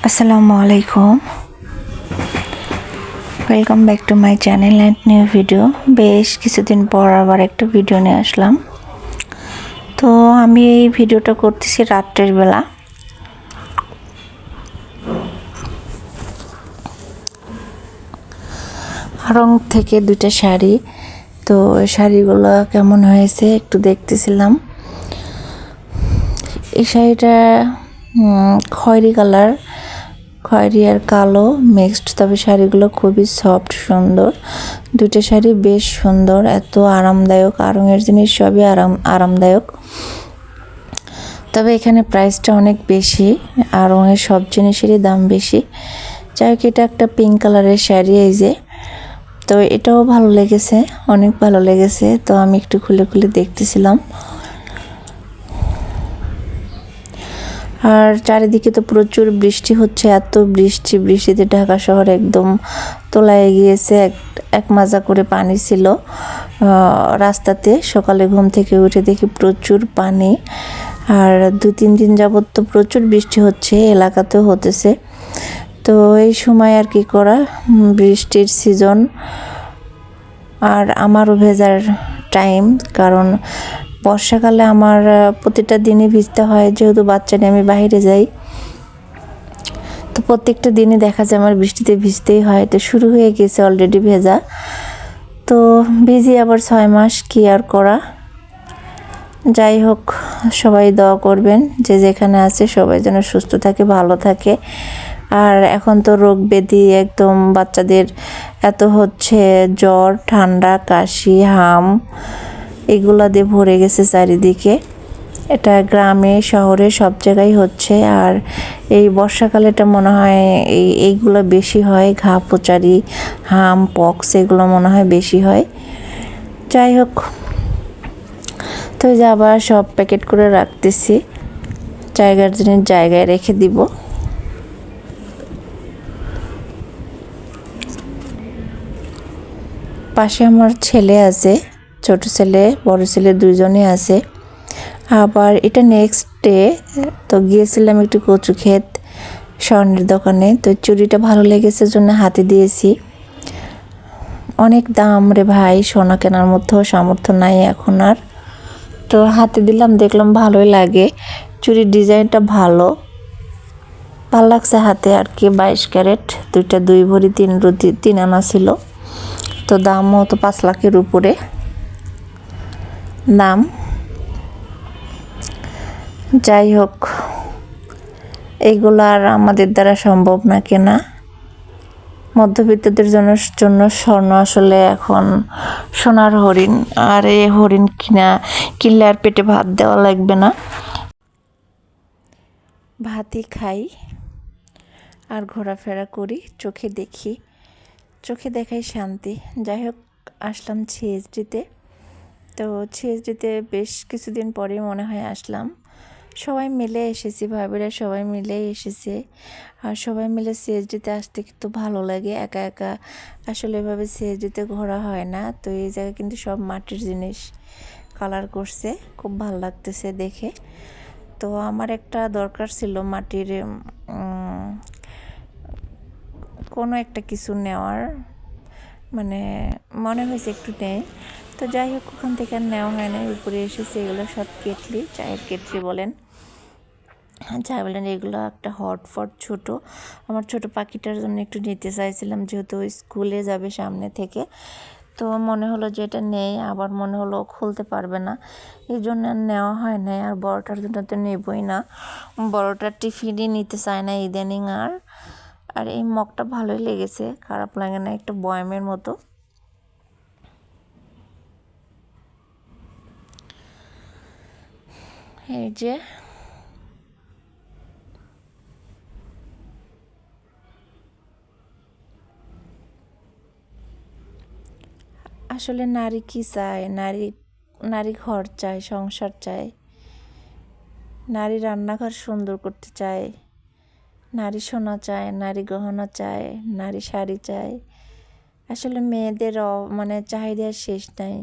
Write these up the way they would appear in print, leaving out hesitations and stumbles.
আসসালামু আলাইকুম, welcome back to my channel and new video. বেশ কিছুদিন পর আবার একটা ভিডিও নিয়ে আসলাম। তো আমি এই ভিডিওটা করতেছি রাত্রের বেলা। রং থেকে দুইটা শাড়ি, তো শাড়িগুলো কেমন হয়েছে একটু দেখতেছিলাম। এই শাড়িটা খয়েরি কালার, খয়েরি আর কালো মিক্সড, তবে শাড়িগুলো খুবই সফট সুন্দর। দুইটা শাড়ি বেশ সুন্দর, এত আরামদায়ক, আরঙের জিনিস সবই আরামদায়ক। তবে এখানে প্রাইসটা অনেক বেশি, আরঙের সব জিনিসেরই দাম বেশি। যাই হোক, এটা একটা পিঙ্ক কালারের শাড়ি, এই যে। তো এটাও ভালো লেগেছে, অনেক ভালো লেগেছে। তো আমি একটু খুলে খুলে দেখতেছিলাম। আর চারিদিকে তো প্রচুর বৃষ্টি হচ্ছে, এত বৃষ্টিতে ঢাকা শহর একদম তলায় গিয়েছে। এক মাজা করে পানি ছিল রাস্তাতে। সকালে ঘুম থেকে উঠে দেখি প্রচুর পানি। আর 2-3 দিন যাবত তো প্রচুর বৃষ্টি হচ্ছে, এলাকাতেও হতেছে। তো এই সময় আর কি করা, বৃষ্টির সিজন। আর আমারও ভেজার টাইম, কারণ বর্ষাকালে আমার প্রতিটা দিনই ভিজতে হয়, যেহেতু বাচ্চা নিয়ে আমি বাইরে যাই। তো প্রত্যেকটা দিনই দেখা যায় আমার বৃষ্টিতে ভিজতেই হয়। তো শুরু হয়ে গেছে অলরেডি ভেজা। তো ভিজি আবার 6 মাস, কি আর করা। যাই হোক, সবাই দোয়া করবেন, যে যেখানে আছে সবাই যেন সুস্থ থাকে, ভালো থাকে। আর এখন তো রোগ ব্যাধি একদম বাচ্চাদের এত হচ্ছে, জ্বর, ঠান্ডা, কাশি, হাম, এগুলা দিয়ে ভরে গেছে চারিদিকে। এটা গ্রামে শহরে সব জায়গায় হচ্ছে। আর এই বর্ষাকালেটা মনে হয় এইগুলো বেশি হয়, ঘা পোচারি, হাম, পক্স, এগুলো মনে হয় বেশি হয়। যাই হোক, তো যে আবার সব প্যাকেট করে রাখতেছি, জায়গার জিনিস জায়গায় রেখে দিব। পাশে আমার ছেলে আছে, ছোট ছেলে বড় ছেলে দুইজনই আছে। আবার এটা নেক্সট ডে, তো গিয়েছিলাম একটু কচু ক্ষেত, স্বর্ণের দোকানে। তো চুড়িটা ভালো লেগেছে জন্য হাতে দিয়েছি। অনেক দাম রে ভাই, সোনা কেনার মতো সামর্থ্য নাই এখন আর। তো হাতে দিলাম, দেখলাম ভালোই লাগে, চুড়ির ডিজাইনটা ভালো লাগছে হাতে আর কি। 22 ক্যারেট, দুইটা 2 ভরি 3 আনা ছিল। তো দামও তো 5 লাখের উপরে দাম। যাই হোক, এইগুলো আর আমাদের দ্বারা সম্ভব না কেনা। মধ্যবিত্তদের জন্য স্বর্ণ আসলে এখন সোনার হরিণ। আর এই হরিণ কিনলে আর পেটে ভাত দেওয়া লাগবে না, ভাতই খাই আর ঘোরাফেরা করি, চোখে দেখি, চোখে দেখাই শান্তি। যাই হোক, আসলাম সিএসডিতে। তো সিএসডিতে বেশ কিছুদিন পরে মনে হয় আসলাম। সবাই মিলে এসেছি, ভাবিরা সবাই মিলে এসেছে। আর সবাই মিলে সিএসডিতে আসতে কিন্তু ভালো লাগে, একা একা আসলে এভাবে সিএসডিতে ঘোরা হয় না। তো এই জায়গায় কিন্তু সব মাটির জিনিস কালার করছে, খুব ভালো লাগতেছে দেখে। তো আমার একটা দরকার ছিল মাটির কোনো একটা কিছু নেওয়ার, মানে মনে হয়েছে একটু নেই। তো যাই হোক, ওখান থেকে আর নেওয়া হয় না। উপরে এসেছে, এগুলো সব কেটলি, চায়ের কেটলি বলেন, চা বলেন। এগুলো একটা হটফট ছোট, আমার ছোট পাখিটার জন্য একটু নিতে চাইছিলাম, যেহেতু স্কুলে যাবে সামনে থেকে। তো মনে হলো যে এটা নেই, আবার মনে হলো খুলতে পারবে না, এই জন্য আর নেওয়া হয় না। আর বড়টার জন্য তো নেবই না, বড়টার টিফিনই নিতে চায় না ইদানিং। আর এই মগটা ভালোই লেগেছে, খারাপ লাগে না, একটা বয়ামের মতো। এই যে আসলে নারী কি চায়, নারী ঘর চায়, সংসার চায়, নারী রান্নাঘর সুন্দর করতে চায়, নারী সোনা চায়, নারী গহনা চায়, নারী শাড়ি চায়। আসলে মেয়েদের মানে চাহিদার শেষ নাই।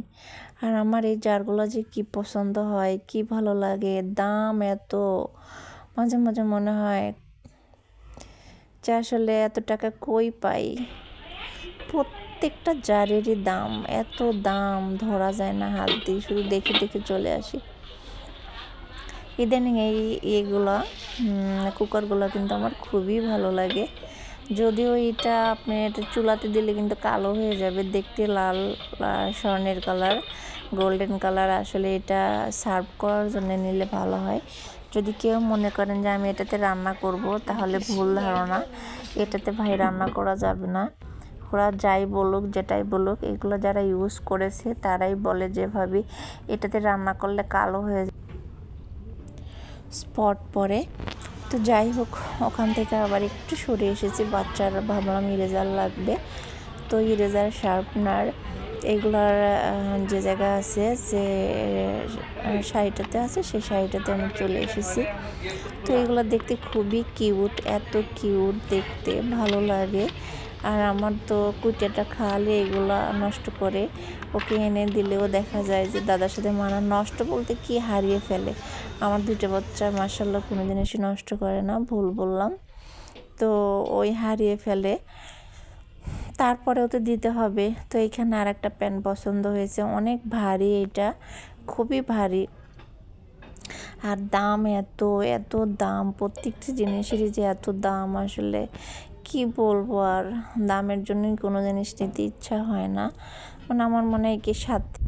আর আমার এই জারগুলো যে কি পছন্দ হয়, কি ভালো লাগে, দাম এত, মাঝে মাঝে মনে হয় যে আসলে এত টাকা কই পাই। প্রত্যেকটা জারেরই দাম, এত দাম ধরা যায় না হাত দিয়ে, শুধু দেখে দেখে চলে আসি। ইদানিং এইগুলা কুকারগুলো কিন্তু আমার খুবই ভালো লাগে। যদিও এটা আপনি এটা চুলাতে দিলে কিন্তু কালো হয়ে যাবে, দেখতে লাল স্বর্ণের কালার, গোল্ডেন কালার। আসলে এটা সার্ভ করার জন্য নিলে ভালো হয়। যদি কেউ মনে করেন যে আমি এটাতে রান্না করব, তাহলে ভুল ধারণা। এটাতে ভাই রান্না করা যাবে না। ওরা যাই বলুক, যেটাই বলুক, এগুলো যারা ইউজ করেছে তারাই বলে যেভাবে এটাতে রান্না করলে কালো হয়ে স্পট পড়ে। তো যাই হোক, ওখান থেকে আবার একটু সরে এসেছি। বাচ্চারা ভাবলাম ইরেজার লাগবে, তো ইরেজার, শার্পনার এগুলার যে জায়গা আছে, যে শাড়িটাতে আছে, সেই শাড়িটাতে আমি চলে এসেছি। তো এগুলো দেখতে খুবই কিউট, এত কিউট দেখতে, ভালো লাগে। আর আমার তো কুটিয়াটা খাওয়ালে এগুলা নষ্ট করে, ওকে এনে দিলেও দেখা যায় যে দাদার সাথে মানা, নষ্ট বলতে কি হারিয়ে ফেলে। আমার দুটো বাচ্চা মাশাআল্লাহ কোনো জিনিসই নষ্ট করে না, ভুল বললাম। তো ওই হারিয়ে ফেলে, তারপরেও তো দিতে হবে। তো এখানে আর একটা প্যান্ট পছন্দ হয়েছে, অনেক ভারী, এটা খুবই ভারী। আর দাম এত এত দাম, প্রত্যেকটি জিনিসেরই যে এত দাম, আসলে কি বলবো। আর দামের জন্যই কোনো জিনিস নিতে ইচ্ছা হয় না। মানে আমার মনে হয় কি সাথে